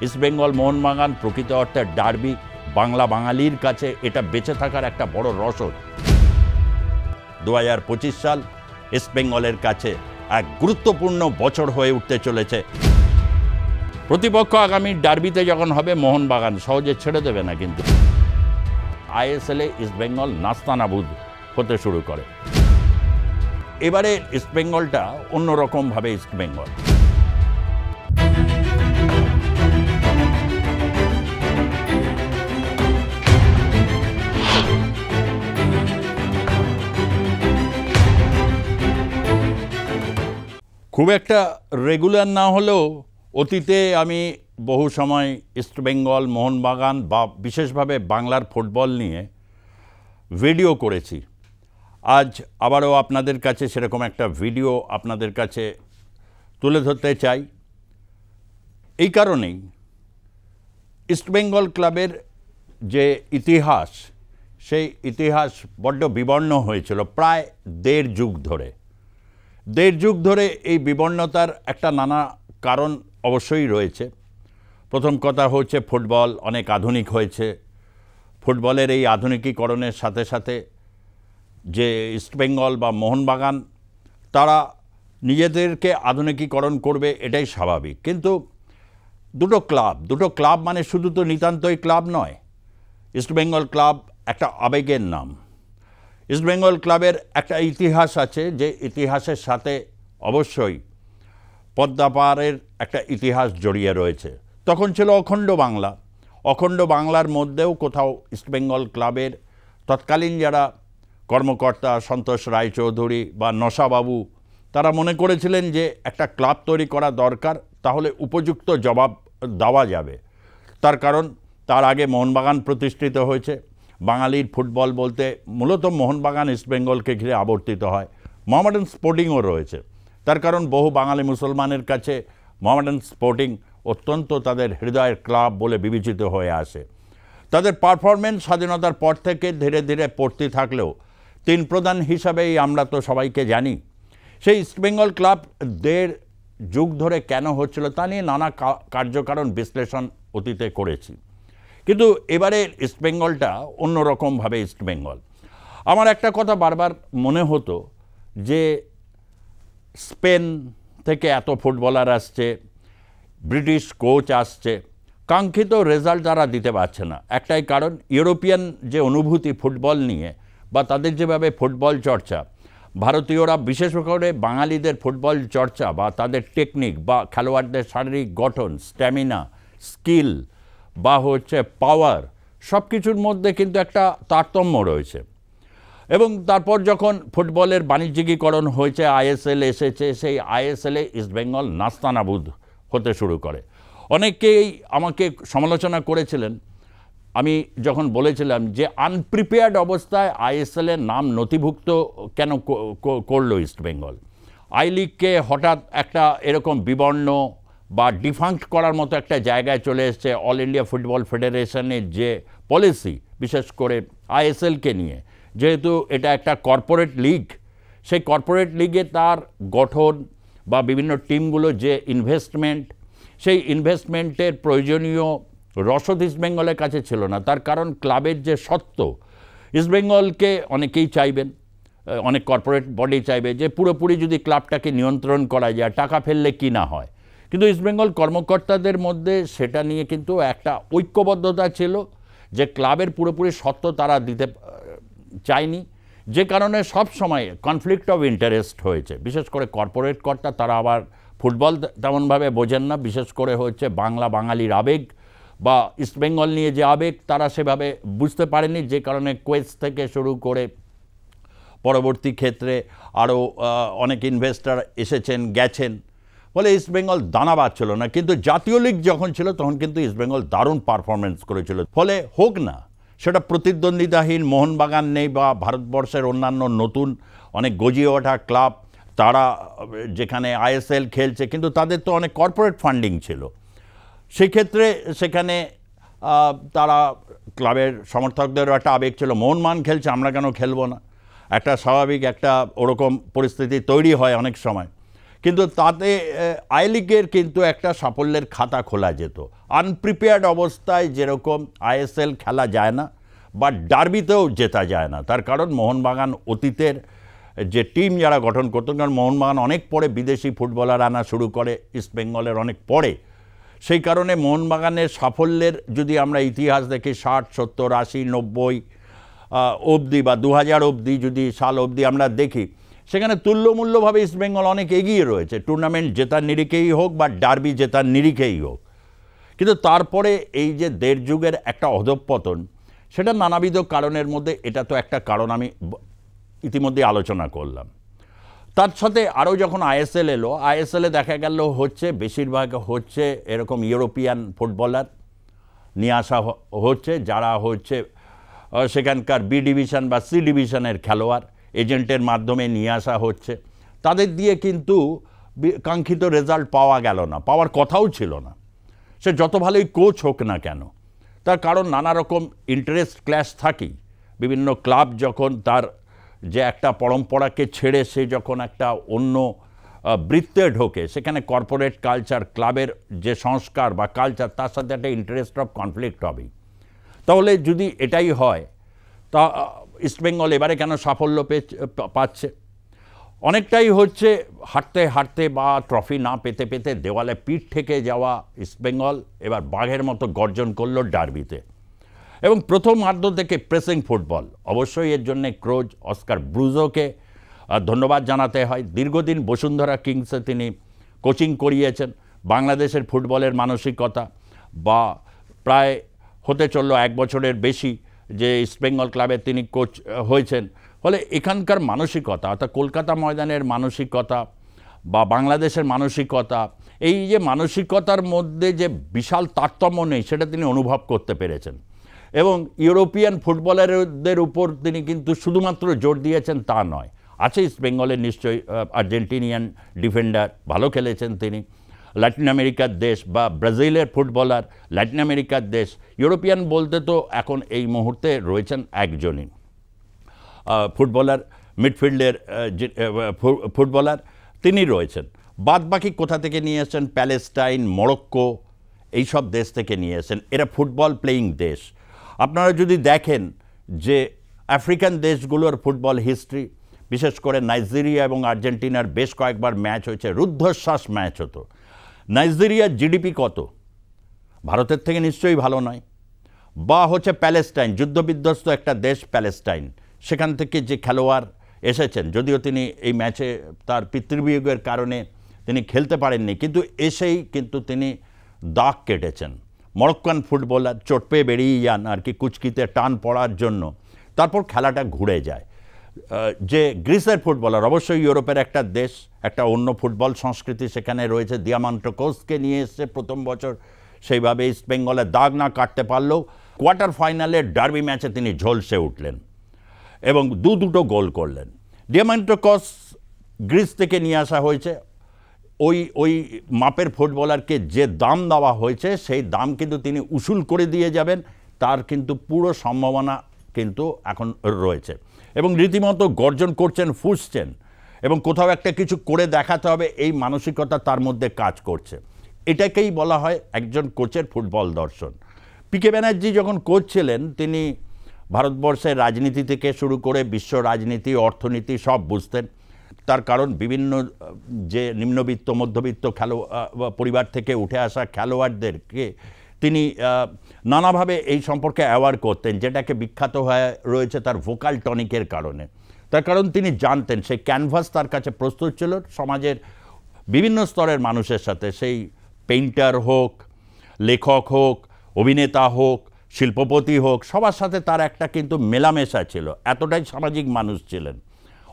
ইস্টবেঙ্গল মোহনবাগান প্রকৃত অর্থে ডার্বি, বাংলা বাঙালির কাছে এটা বেঁচে থাকার একটা বড় রসদ। 2025 সাল ইস্টবেঙ্গলের কাছে এক গুরুত্বপূর্ণ বছর হয়ে উঠতে চলেছে। প্রতিপক্ষ আগামী ডার্বিতে যখন হবে মোহনবাগান, সহজে ছেড়ে দেবে না কিন্তু। আইএসএলে ইস্টবেঙ্গল নাস্তানাবুদ হতে শুরু করে। এবারে ইস্টবেঙ্গলটা অন্যরকমভাবে ইস্টবেঙ্গল। খুব একটা রেগুলার না হলেও অতীতে আমি বহু সময় ইস্টবেঙ্গল, মোহনবাগান বা বিশেষভাবে বাংলার ফুটবল নিয়ে ভিডিও করেছি। আজ আবারও আপনাদের কাছে সেরকম একটা ভিডিও আপনাদের কাছে তুলে ধরতে চাই। এই কারণেই ইস্টবেঙ্গল ক্লাবের যে ইতিহাস, সেই ইতিহাস বড্ড বিবর্ণ হয়েছিল প্রায় দেড় যুগ ধরে। এই বিবর্ণতার একটা নানা কারণ অবশ্যই রয়েছে। প্রথম কথা হচ্ছে ফুটবল অনেক আধুনিক হয়েছে। ফুটবলের এই আধুনিকীকরণের সাথে সাথে যে ইস্টবেঙ্গল বা মোহনবাগান তারা নিজেদেরকে আধুনিকীকরণ করবে, এটাই স্বাভাবিক। কিন্তু দুটো ক্লাব মানে শুধু তো নিতান্তই ক্লাব নয়। ইস্টবেঙ্গল ক্লাব একটা আবেগের নাম। ইস্টবেঙ্গল ক্লাবের একটা ইতিহাস আছে, যে ইতিহাসের সাথে অবশ্যই পদ্মাপাড়ের একটা ইতিহাস জড়িয়ে রয়েছে। তখন ছিল অখণ্ড বাংলার মধ্যেও কোথাও ইস্টবেঙ্গল ক্লাবের তৎকালীন যারা কর্মকর্তা, সন্তোষ রায়চৌধুরী বা নশাবাবু, তারা মনে করেছিলেন যে একটা ক্লাব তৈরি করা দরকার, তাহলে উপযুক্ত জবাব দেওয়া যাবে। তার কারণ তার আগে মোহনবাগান প্রতিষ্ঠিত হয়েছে। বাঙালির ফুটবল বলতে মূলত মোহনবাগান ইস্টবেঙ্গলকে ঘিরে আবর্তিত হয়। মোহামেডান স্পোর্টিংও রয়েছে। তার কারণ বহু বাঙালি মুসলমানের কাছে মোহামেডান স্পোর্টিং অত্যন্ত তাদের হৃদয়ের ক্লাব বলে বিবেচিত হয়ে আসে। তাদের পারফরমেন্স স্বাধীনতার পর থেকে ধীরে ধীরে পড়তে থাকলেও তিন প্রধান হিসাবেই আমরা তো সবাইকে জানি। সেই ইস্টবেঙ্গল ক্লাব দেড় যুগ ধরে কেন হচ্ছিল তা নিয়ে নানা কার্যকারণ বিশ্লেষণ অতীতে করেছি। কিন্তু এবারে ইস্টবেঙ্গলটা অন্যরকমভাবে ইস্টবেঙ্গল। আমার একটা কথা বারবার মনে হতো যে স্পেন থেকে এত ফুটবলার আসছে, ব্রিটিশ কোচ আসছে, কাঙ্ক্ষিত রেজাল্ট তারা দিতে পারছে না। একটাই কারণ, ইউরোপিয়ান যে অনুভূতি ফুটবল নিয়ে বা তাদের যেভাবে ফুটবল চর্চা, ভারতীয়রা বিশেষ করে বাঙালিদের ফুটবল চর্চা বা তাদের টেকনিক বা খেলোয়াড়দের শারীরিক গঠন, স্ট্যামিনা, স্কিল বা হচ্ছে পাওয়ার, সব কিছুর মধ্যে কিন্তু একটা তারতম্য রয়েছে। এবং তারপর যখন ফুটবলের বাণিজ্যিকীকরণ হয়েছে, আইএসএল এসেছে, সেই আইএসএলে ইস্টবেঙ্গল নাস্তানাবুদ হতে শুরু করে। অনেকেই আমাকে সমালোচনা করেছিলেন আমি যখন বলেছিলাম যে আনপ্রিপেয়ার্ড অবস্থায় আইএসএলের নাম নথিভুক্ত কেন করলো ইস্টবেঙ্গল। আই লিগকে হঠাৎ একটা এরকম বিবর্ণ বা ডিফাঙ্ক্ট করার মতো একটা জায়গায় চলে এসছে। অল ইন্ডিয়া ফুটবল ফেডারেশনের যে পলিসি, বিশেষ করে আইএসএলকে নিয়ে, যেহেতু এটা একটা কর্পোরেট লিগ, সেই কর্পোরেট লিগে তার গঠন বা বিভিন্ন টিমগুলো যে ইনভেস্টমেন্ট, সেই ইনভেস্টমেন্টের প্রয়োজনীয় রসদ ইস্টবেঙ্গলের কাছে ছিল না। তার কারণ ক্লাবের যে সত্ত্ব, ইস্টবেঙ্গলকে অনেকেই চাইবেন, অনেক কর্পোরেট বডি চাইবে যে পুরোপুরি যদি ক্লাবটাকে নিয়ন্ত্রণ করা যায়, টাকা ফেললে কি না হয়। কিন্তু ইস্টবেঙ্গল কর্মকর্তাদের মধ্যে সেটা নিয়ে কিন্তু একটা ঐক্যবদ্ধতা ছিল যে ক্লাবের পুরোপুরি সত্ত্ব তারা দিতে চায়নি, যে কারণে সব সময় কনফ্লিক্ট অফ ইন্টারেস্ট হয়েছে। বিশেষ করে কর্পোরেট কর্তা, তারা আবার ফুটবল তেমনভাবে বোঝেন না, বিশেষ করে হচ্ছে বাংলা বাঙালির আবেগ বা ইস্টবেঙ্গল নিয়ে যে আবেগ, তারা সেভাবে বুঝতে পারেনি, যে কারণে কোয়েস থেকে শুরু করে পরবর্তী ক্ষেত্রে আরও অনেক ইনভেস্টর এসেছেন গেছেন, ফলে ইস্টবেঙ্গল দানা বাঁধছিল না। কিন্তু জাতীয় লিগ যখন ছিল তখন কিন্তু ইস্টবেঙ্গল দারুণ পারফরমেন্স করেছিল। ফলে হোক না সেটা প্রতিদ্বন্দ্বিতাহীন মোহনবাগান নেই বা ভারতবর্ষের অন্যান্য নতুন অনেক গজিয়ে ওঠা ক্লাব, তারা যেখানে আইএসএল খেলছে, কিন্তু তাদের তো অনেক কর্পোরেট ফান্ডিং ছিল। সেক্ষেত্রে সেখানে তারা ক্লাবের সমর্থকদেরও একটা আবেগ ছিল, মোহনবাগান খেলছে, আমরা কেন খেলবো না, একটা স্বাভাবিক একটা ওরকম পরিস্থিতি তৈরি হয় অনেক সময়। কিন্তু তাতে আই লিগের কিন্তু একটা সাফল্যের খাতা খোলা যেত। আনপ্রিপেয়ার্ড অবস্থায় যেরকম আইএসএল খেলা যায় না বা ডার্বিতেও জেতা যায় না, তার কারণ মোহনবাগান অতীতের যে টিম যারা গঠন করতো, কারণ মোহনবাগান অনেক পরে বিদেশি ফুটবলার আনা শুরু করে ইস্টবেঙ্গলের অনেক পরে, সেই কারণে মোহনবাগানের সাফল্যের যদি আমরা ইতিহাস দেখি 60, 70, 80, 90 অবধি বা 2000 অবধি যদি সাল অবধি আমরা দেখি, সেখানে তুল্যমূল্যভাবে ইস্টবেঙ্গল অনেক এগিয়ে রয়েছে, টুর্নামেন্ট জেতার নিরিখেই হোক বা ডার্বি জেতার নিরিখেই হোক। কিন্তু তারপরে এই যে দেড় যুগের একটা অধঃপতন, সেটা নানাবিধ কারণের মধ্যে এটা তো একটা কারণ আমি ইতিমধ্যে আলোচনা করলাম। তার সাথে আরও যখন আইএসএল এলো, আইএসএলে দেখা গেল হচ্ছে বেশিরভাগ হচ্ছে এরকম ইউরোপিয়ান ফুটবলার নিয়ে আসা হচ্ছে, যারা হচ্ছে সেখানকার বি ডিভিশন বা সি ডিভিশনের খেলোয়াড় এজেন্টের মাধ্যমে নিয়ে আসা হচ্ছে। তাদের দিয়ে কিন্তু কাঙ্ক্ষিত রেজাল্ট পাওয়া গেল না, পাওয়ার কথাও ছিল না, সে যত ভালোই কোচ হোক না কেন। তার কারণ নানা রকম ইন্টারেস্ট ক্ল্যাশ থাকেই। বিভিন্ন ক্লাব যখন তার যে একটা পরম্পরাকে ছেড়ে সে যখন একটা অন্য বৃত্তে ঢোকে, সেখানে কর্পোরেট কালচার, ক্লাবের যে সংস্কার বা কালচার, তার সাথে একটা ইন্টারেস্ট অফ কনফ্লিক্ট হবেই। তাহলে যদি এটাই হয়, তা ইস্টবেঙ্গল এবারে কেন সাফল্য পাচ্ছে? অনেকটাই হচ্ছে হাঁটতে হাঁটতে বা ট্রফি না পেতে পেতে দেওয়ালে পিঠ থেকে যাওয়া ইস্টবেঙ্গল এবার বাঘের মতো গর্জন করল ডার্বিতে, এবং প্রথম আর্ধ থেকে প্রেসিং ফুটবল। অবশ্যই এর জন্যে ক্রোজ, অস্কার ব্রুজোকে ধন্যবাদ জানাতে হয়। দীর্ঘদিন বসুন্ধরা কিংসে তিনি কোচিং করিয়েছেন। বাংলাদেশের ফুটবলের মানসিকতা বা প্রায় হতে চলল 1 বছরের বেশি যে ইস্টবেঙ্গল ক্লাবের তিনি কোচ হয়েছেন। ফলে এখানকার মানসিকতা, অর্থাৎ কলকাতা ময়দানের মানসিকতা বা বাংলাদেশের মানসিকতা, এই যে মানসিকতার মধ্যে যে বিশাল তারতম্য নেই, সেটা তিনি অনুভব করতে পেরেছেন। এবং ইউরোপিয়ান ফুটবলারদের উপর তিনি কিন্তু শুধুমাত্র জোর দিয়েছেন তা নয়, আছে ইস্টবেঙ্গলের নিশ্চয়ই আর্জেন্টিনিয়ান ডিফেন্ডার, ভালো খেলেছেন তিনি। ল্যাটিন আমেরিকার দেশ বা ব্রাজিলের ফুটবলার, ল্যাটিন আমেরিকার দেশ, ইউরোপিয়ান বলতে তো এখন এই মুহূর্তে রয়েছেন একজনই ফুটবলার, মিডফিল্ডের ফুটবলার তিনি রয়েছেন। বাদ বাকি কোথা থেকে নিয়ে এসেছেন? প্যালেস্টাইন, মরক্কো, এইসব দেশ থেকে নিয়ে এসেছেন। এরা ফুটবল প্লেয়িং দেশ। আপনারা যদি দেখেন যে আফ্রিকান দেশগুলোর ফুটবল হিস্ট্রি, বিশেষ করে নাইজেরিয়া এবং আর্জেন্টিনার বেশ কয়েকবার ম্যাচ হয়েছে, রুদ্ধশ্বাস ম্যাচ হতো। নাইজেরিয়ার জিডিপি কত? ভারতের থেকে নিশ্চয়ই ভালো নয়। বা হচ্ছে প্যালেস্টাইন, যুদ্ধবিধ্বস্ত একটা দেশ প্যালেস্টাইন, সেখান থেকে যে খেলোয়াড় এসেছেন, যদিও তিনি এই ম্যাচে তার পিতৃবিয়োগের কারণে তিনি খেলতে পারেননি, কিন্তু এসেই কিন্তু তিনি দাগ কেটেছেন। মরক্কান ফুটবলার চোট পেয়ে বেরিয়ে যান আর কি, কুচকিতে টান পড়ার জন্য, তারপর খেলাটা ঘুরে যায়। যে গ্রিসের ফুটবলার, অবশ্যই ইউরোপের একটা দেশ, একটা অন্য ফুটবল সংস্কৃতি সেখানে রয়েছে, দিয়ামান্ট্রোকোসকে নিয়ে এসছে প্রথম বছর, সেইভাবে ইস্টবেঙ্গলের দাগ না কাটতে পারলেও কোয়ার্টার ফাইনালে ডার্বি ম্যাচে তিনি ঝলসে উঠলেন এবং দুটো গোল করলেন। দিয়ামান্ট্রোকোস গ্রিস থেকে নিয়ে আসা হয়েছে। ওই মাপের ফুটবলারকে যে দাম দেওয়া হয়েছে, সেই দাম কিন্তু তিনি উসুল করে দিয়ে যাবেন, তার কিন্তু পুরো সম্ভাবনা কিন্তু এখন রয়েছে। এবং রীতিমতো গর্জন করছেন, ফুঁসছেন, এবং কোথাও একটা কিছু করে দেখাতে হবে, এই মানসিকতা তার মধ্যে কাজ করছে। এটাকেই বলা হয় একজন কোচের ফুটবল দর্শন। পিকে ব্যানার্জি যখন কোচ ছিলেন, তিনি ভারতবর্ষের রাজনীতি থেকে শুরু করে বিশ্ব রাজনীতি, অর্থনীতি সব বুঝতেন। তার কারণ বিভিন্ন যে নিম্নবিত্ত, মধ্যবিত্ত পরিবার থেকে উঠে আসা খেলোয়াড়দেরকে তিনি নানাভাবে এই সম্পর্কে অ্যাওয়ার করতেন, যেটাকে বিখ্যাত হয়ে রয়েছে তার ভোকাল টনিকের কারণে। তার কারণ তিনি জানতেন সেই ক্যানভাস তার কাছে প্রস্তুত ছিল সমাজের বিভিন্ন স্তরের মানুষের সাথে, সেই পেইন্টার হোক, লেখক হোক, অভিনেতা হোক, শিল্পপতি হোক, সবার সাথে তার একটা কিন্তু মেলামেশা ছিল, এতটাই সামাজিক মানুষ ছিলেন।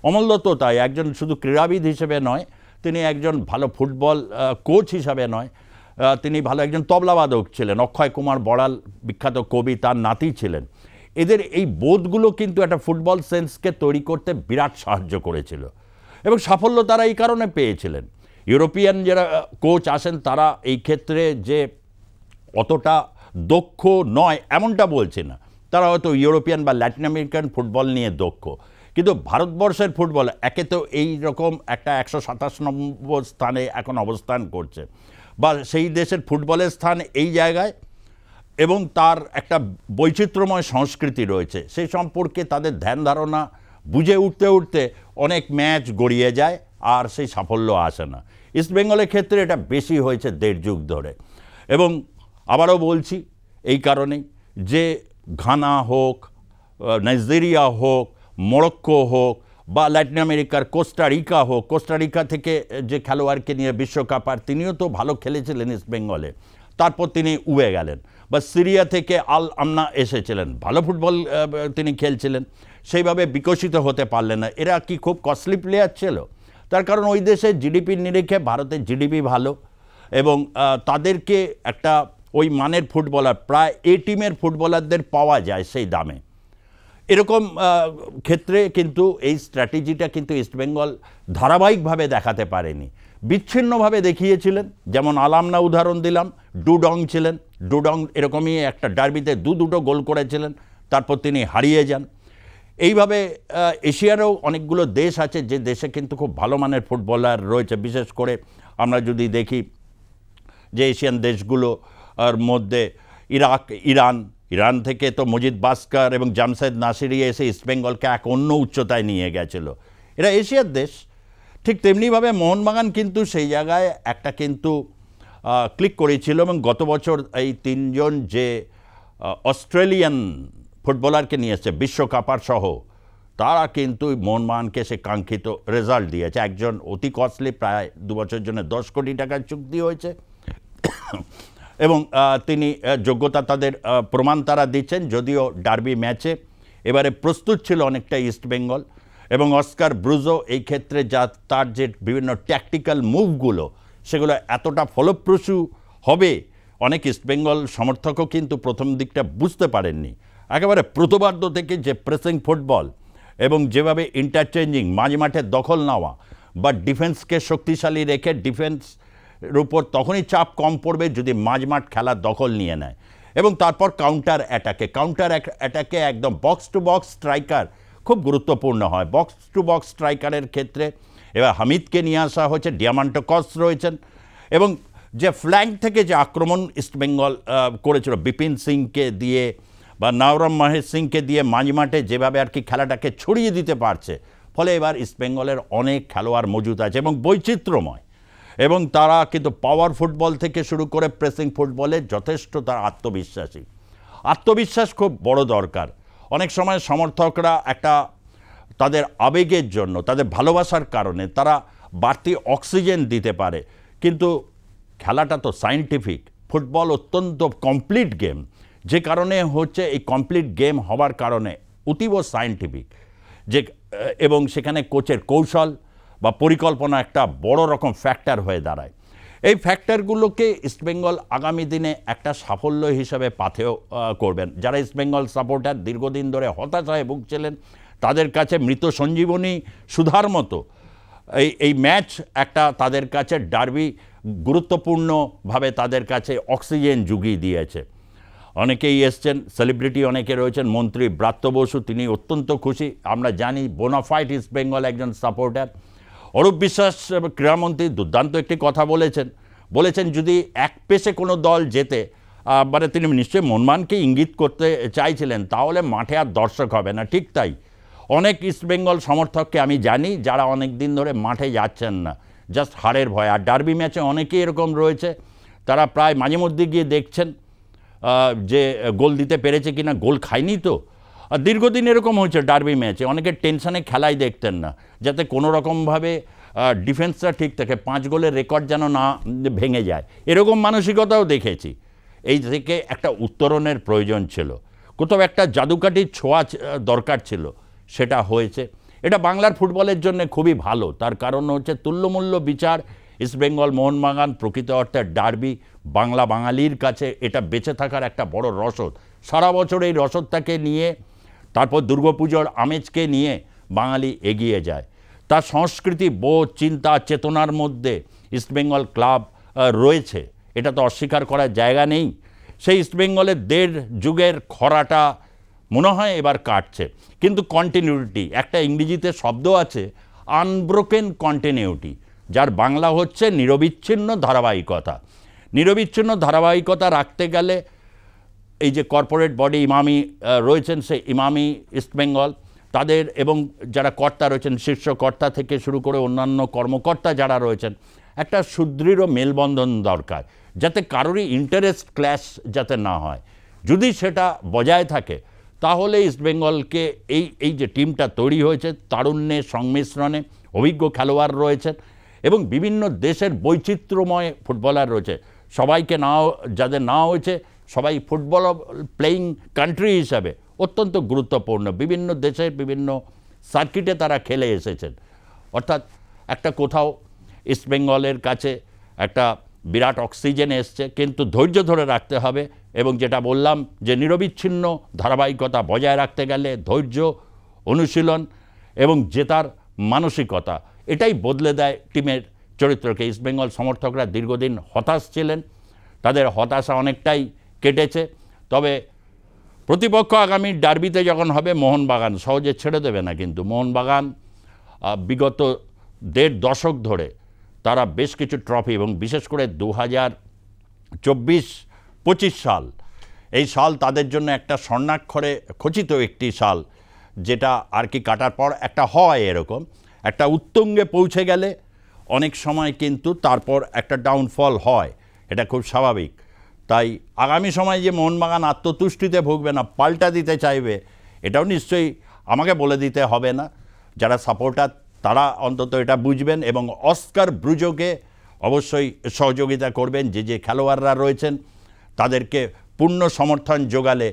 অমল দত্ত তাই একজন শুধু ক্রীড়াবিদ হিসেবে নয়, তিনি একজন ভালো ফুটবল কোচ হিসাবে নয়, তিনি ভালো একজন তবলাবাদক ছিলেন। অক্ষয় কুমার বড়াল, বিখ্যাত কবি, তার নাতি ছিলেন। এদের এই বোধগুলো কিন্তু একটা ফুটবল সেন্সকে তৈরি করতে বিরাট সাহায্য করেছিল, এবং সাফল্য তারা এই কারণে পেয়েছিলেন। ইউরোপিয়ান যারা কোচ আসেন, তারা এই ক্ষেত্রে যে অতটা দক্ষ নয় এমনটা বলছে না, তারা হয়তো ইউরোপিয়ান বা ল্যাটিন আমেরিকান ফুটবল নিয়ে দক্ষ, কিন্তু ভারতবর্ষের ফুটবল একে তো এই রকম একটা 127 নম্বর স্থানে এখন অবস্থান করছে, বা সেই দেশের ফুটবলের স্থান এই জায়গায়, এবং তার একটা বৈচিত্র্যময় সংস্কৃতি রয়েছে, সেই সম্পর্কে তাদের ধ্যান ধারণা বুঝে উঠতে উঠতে অনেক ম্যাচ গড়িয়ে যায়, আর সেই সাফল্য আসে না। ইস্টবেঙ্গলের ক্ষেত্রে এটা বেশি হয়েছে 1.5 যুগ ধরে। এবং আবারও বলছি এই কারণেই যে ঘানা হোক, নাইজেরিয়া হোক, মরক্কো হোক, বা ল্যাটিন আমেরিকার কোস্টারিকা হোক, কোস্টারিকা থেকে যে খেলোয়াড়কে নিয়ে বিশ্বকাপ, আর তিনিও তো ভালো খেলেছিলেন ইস্টবেঙ্গলে, তারপর তিনি উবে গেলেন। বা সিরিয়া থেকে আল আমনা এসেছিলেন, ভালো ফুটবল তিনি খেলছিলেন, সেইভাবে বিকশিত হতে পারলেন না। এরা কি খুব কস্টলি প্লেয়ার ছিল? তার কারণ ওই দেশের জিডিপির নিরিখে ভারতের জিডিপি ভালো, এবং তাদেরকে একটা ওই মানের ফুটবলার, প্রায় এ টিমের ফুটবলারদের পাওয়া যায় সেই দামে। এরকম ক্ষেত্রে কিন্তু এই স্ট্র্যাটেজিটা কিন্তু ইস্টবেঙ্গল ধারাবাহিকভাবে দেখাতে পারেনি, বিচ্ছিন্নভাবে দেখিয়েছিলেন। যেমন আলামনা উদাহরণ দিলাম, ডুডং ছিলেন, ডুডং এরকমই একটা ডার্বিতে দুটো গোল করেছিলেন, তারপর তিনি হারিয়ে যান। এইভাবে এশিয়ারও অনেকগুলো দেশ আছে যে দেশে কিন্তু খুব ভালো মানের ফুটবলার রয়েছে। বিশেষ করে আমরা যদি দেখি যে এশিয়ান দেশগুলোর মধ্যে ইরান থেকে তো মজিদ বাস্কার এবং জামশেদ নাসিরি এসে ইস্টবেঙ্গলকে এক অন্য উচ্চতায় নিয়ে গেছিল। এরা এশিয়ার দেশ। ঠিক তেমনিভাবে মোহনবাগান কিন্তু সেই জায়গায় একটা কিন্তু ক্লিক করেছিল, এবং গত বছর এই 3 জন যে অস্ট্রেলিয়ান ফুটবলারকে নিয়ে এসছে বিশ্বকাপার সহ, তারা কিন্তু মোহনবাগানকে সে কাঙ্ক্ষিত রেজাল্ট দিয়েছে। একজন অতি কস্টলি, প্রায় 2 বছরের জন্য 10 কোটি টাকার চুক্তি হয়েছে, এবং তিনি যোগ্যতা তাদের প্রমাণ তারা দিচ্ছেন। যদিও ডার্বি ম্যাচে এবারে প্রস্তুত ছিল অনেকটা ইস্টবেঙ্গল, এবং অস্কার ব্রুজো এই ক্ষেত্রে যা তার যে বিভিন্ন ট্যাকটিক্যাল মুভগুলো, সেগুলো এতটা ফলপ্রসূ হবে অনেক ইস্টবেঙ্গল সমর্থকও কিন্তু প্রথম দিকটা বুঝতে পারেননি। একেবারে প্রথমার্ধ থেকে যে প্রেসিং ফুটবল এবং যেভাবে ইন্টারচেঞ্জিং মাঝ মাঠে দখল নেওয়া, বা ডিফেন্সকে শক্তিশালী রেখে ডিফেন্সের উপর তখনই চাপ কম পড়বে যদি মাঝমাঠ খেলার দখল নিয়ে নেয়, এবং তারপর কাউন্টার অ্যাটাকে একদম বক্স টু বক্স স্ট্রাইকার খুব গুরুত্বপূর্ণ হয়। বক্স টু বক্স স্ট্রাইকারের ক্ষেত্রে এবার হামিদকে নিয়ে আসা হয়েছে, ডিয়ামান্টোকস রয়েছেন, এবং যে ফ্ল্যাঙ্ক থেকে যে আক্রমণ ইস্টবেঙ্গল করেছিল বিপিন সিংকে দিয়ে বা নওরম মহেশ সিংকে দিয়ে মাঝমাঠে যেভাবে আর কি খেলাটাকে ছড়িয়ে দিতে পারছে, ফলে এবার ইস্টবেঙ্গলের অনেক খেলোয়াড় মজুদ আছে এবং বৈচিত্র্যময়, এবং তারা কিন্তু পাওয়ার ফুটবল থেকে শুরু করে প্রেসিং ফুটবলে যথেষ্ট তার আত্মবিশ্বাস খুব বড় দরকার। অনেক সময় সমর্থকরা একটা তাদের আবেগের জন্য, তাদের ভালোবাসার কারণে তারা বাড়তি অক্সিজেন দিতে পারে, কিন্তু খেলাটা তো সায়েন্টিফিক, ফুটবল অত্যন্ত কমপ্লিট গেম, যে কারণে হচ্ছে এই কমপ্লিট গেম হওয়ার কারণে অতীব সায়েন্টিফিক, যে এবং সেখানে কোচের কৌশল বা পরিকল্পনা একটা বড় রকম ফ্যাক্টর হয়ে দাঁড়ায়। এই ফ্যাক্টরগুলোকে ইস্টবেঙ্গল আগামী দিনে একটা সাফল্য হিসাবে পাথেয় করবেন। যারা ইস্টবেঙ্গল সাপোর্টার দীর্ঘদিন ধরে হতাশায় ভুগছিলেন, তাদের কাছে মৃত সঞ্জীবনী সুধার মতো এই ম্যাচ একটা তাদের কাছে ডার্বি গুরুত্বপূর্ণভাবে তাদের কাছে অক্সিজেন জুগিয়ে দিয়েছে। অনেকেই এসছেন, সেলিব্রিটি অনেকে রয়েছেন, মন্ত্রী ব্রাত্য বসু তিনি অত্যন্ত খুশি, আমরা জানি বোনাফাইড ইস্টবেঙ্গল একজন সাপোর্টার। অরূপ বিশ্বাস ক্রীড়ামন্ত্রী দুর্দান্ত একটি কথা বলেছেন যদি এক পেশে কোনো দল জেতে, মানে তিনি নিশ্চয়ই মোহনবাগানকে ইঙ্গিত করতে চাইছিলেন, তাহলে মাঠে আর দর্শক হবে না। ঠিক তাই, অনেক ইস্টবেঙ্গল সমর্থককে আমি জানি যারা অনেক দিন ধরে মাঠে যাচ্ছেন না, জাস্ট হারের ভয়। আর ডার্বি ম্যাচে অনেকেই এরকম রয়েছে, তারা প্রায় মাঝে মধ্যে গিয়ে দেখছেন যে গোল দিতে পেরেছে কিনা, গোল খায়নি তো। আর দীর্ঘদিন এরকম হয়েছে ডার্বি ম্যাচে, অনেকের টেনশনে খেলাই দেখতেন না, যাতে কোনো রকমভাবে ডিফেন্সটা ঠিক থাকে, 5 গোলের রেকর্ড যেন না ভেঙে যায়, এরকম মানসিকতাও দেখেছি। এই থেকে একটা উত্তরণের প্রয়োজন ছিল, কোথাও একটা জাদুকাঠির ছোঁয়া দরকার ছিল, সেটা হয়েছে। এটা বাংলার ফুটবলের জন্য খুবই ভালো, তার কারণ হচ্ছে তুল্যমূল্য বিচার। ইস্টবেঙ্গল মোহনবাগান প্রকৃত অর্থে ডার্বি, বাংলা বাঙালির কাছে এটা বেঁচে থাকার একটা বড় রসদ। সারা বছর এই রসদটাকে নিয়ে, তারপর দুর্গাপুজোর আমেজকে নিয়ে বাঙালি এগিয়ে যায়। তার সংস্কৃতি, বোধ, চিন্তা, চেতনার মধ্যে ইস্টবেঙ্গল ক্লাব রয়েছে, এটা তো অস্বীকার করার জায়গা নেই। সেই ইস্টবেঙ্গলের 1.5 যুগের খরাটা মনে হয় এবার কাটছে। কিন্তু কন্টিনিউটি, একটা ইংরেজিতে শব্দ আছে আনব্রোকেন কন্টিনিউটি, যার বাংলা হচ্ছে নিরবিচ্ছিন্ন ধারাবাহিকতা। নিরবিচ্ছিন্ন ধারাবাহিকতা রাখতে গেলে এই যে কর্পোরেট বডি ইমামি রয়েছেন, সেই ইমামি ইস্টবেঙ্গল তাদের এবং যারা কর্তা রয়েছেন, শীর্ষ কর্তা থেকে শুরু করে অন্যান্য কর্মকর্তা যারা রয়েছেন, একটা সুদৃঢ় মেলবন্ধন দরকার, যাতে কারোরই ইন্টারেস্ট ক্ল্যাশ যাতে না হয়। যদি সেটা বজায় থাকে তাহলে ইস্টবেঙ্গলকে এই যে টিমটা তৈরি হয়েছে, তারুণ্যে সংমিশ্রণে অভিজ্ঞ খেলোয়াড় রয়েছেন এবং বিভিন্ন দেশের বৈচিত্র্যময় ফুটবলার রয়েছে, সবাইকে যাদের নেওয়া হয়েছে সবাই ফুটবল প্লেয়িং কান্ট্রি হিসাবে অত্যন্ত গুরুত্বপূর্ণ। বিভিন্ন দেশের বিভিন্ন সার্কিটে তারা খেলে এসেছেন। অর্থাৎ একটা কোথাও ইস্টবেঙ্গলের কাছে একটা বিরাট অক্সিজেন এসছে, কিন্তু ধৈর্য ধরে রাখতে হবে এবং যেটা বললাম যে নিরবিচ্ছিন্ন ধারাবাহিকতা বজায় রাখতে গেলে ধৈর্য, অনুশীলন এবং জেতার মানসিকতা, এটাই বদলে দেয় টিমের চরিত্রকে। ইস্টবেঙ্গল সমর্থকরা দীর্ঘদিন হতাশ ছিলেন, তাদের হতাশা অনেকটাই কেটেছে। তবে প্রতিপক্ষ আগামী ডার্বিতে যখন হবে মোহনবাগান সহজে ছেড়ে দেবে না, কিন্তু মোহনবাগান বিগত ১.৫ দশক ধরে তারা বেশ কিছু ট্রফি এবং বিশেষ করে 2024-25 সাল, এই সাল তাদের জন্য একটা স্বর্ণাক্ষরে খচিত একটি সাল, যেটা আর কি কাটার পর একটা হয় এরকম একটা উত্তুঙ্গে পৌঁছে গেলে অনেক সময় কিন্তু তারপর একটা ডাউনফল হয়, এটা খুব স্বাভাবিক। তাই আগামী সময় যে মোহনবাগান আত্মতুষ্টিতে ভুগবে না, পাল্টা দিতে চাইবে, এটাও নিশ্চয়ই আমাকে বলে দিতে হবে না। যারা সাপোর্টার তারা অন্তত এটা বুঝবেন এবং অস্কার ব্রুজোকে অবশ্যই সহযোগিতা করবেন। যে খেলোয়াড়রা রয়েছেন তাদেরকে পূর্ণ সমর্থন যোগালে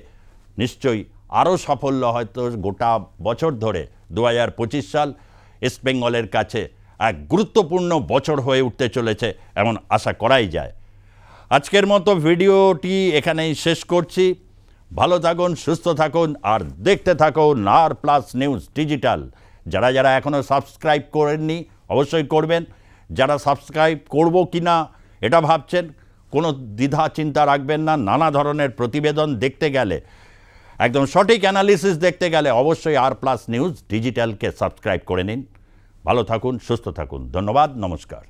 নিশ্চয়ই আরও সাফল্য হয়তো গোটা বছর ধরে 2025 সাল ইস্টবেঙ্গলের কাছে এক গুরুত্বপূর্ণ বছর হয়ে উঠতে চলেছে এমন আশা করাই যায়। আজকের মতো ভিডিওটি এখানেই শেষ করছি। ভালো থাকুন, সুস্থ থাকুন আর দেখতে থাকুন আর+ নিউজ ডিজিটাল। যারা যারা এখনও সাবস্ক্রাইব করেননি অবশ্যই করবেন। যারা সাবস্ক্রাইব করব কি না এটা ভাবছেন, কোনো দ্বিধা চিন্তা রাখবেন না। নানা ধরনের প্রতিবেদন দেখতে গেলে, একদম সঠিক অ্যানালিসিস দেখতে গেলে অবশ্যই আর+ নিউজ ডিজিটালকে সাবস্ক্রাইব করে নিন। ভালো থাকুন, সুস্থ থাকুন। ধন্যবাদ, নমস্কার।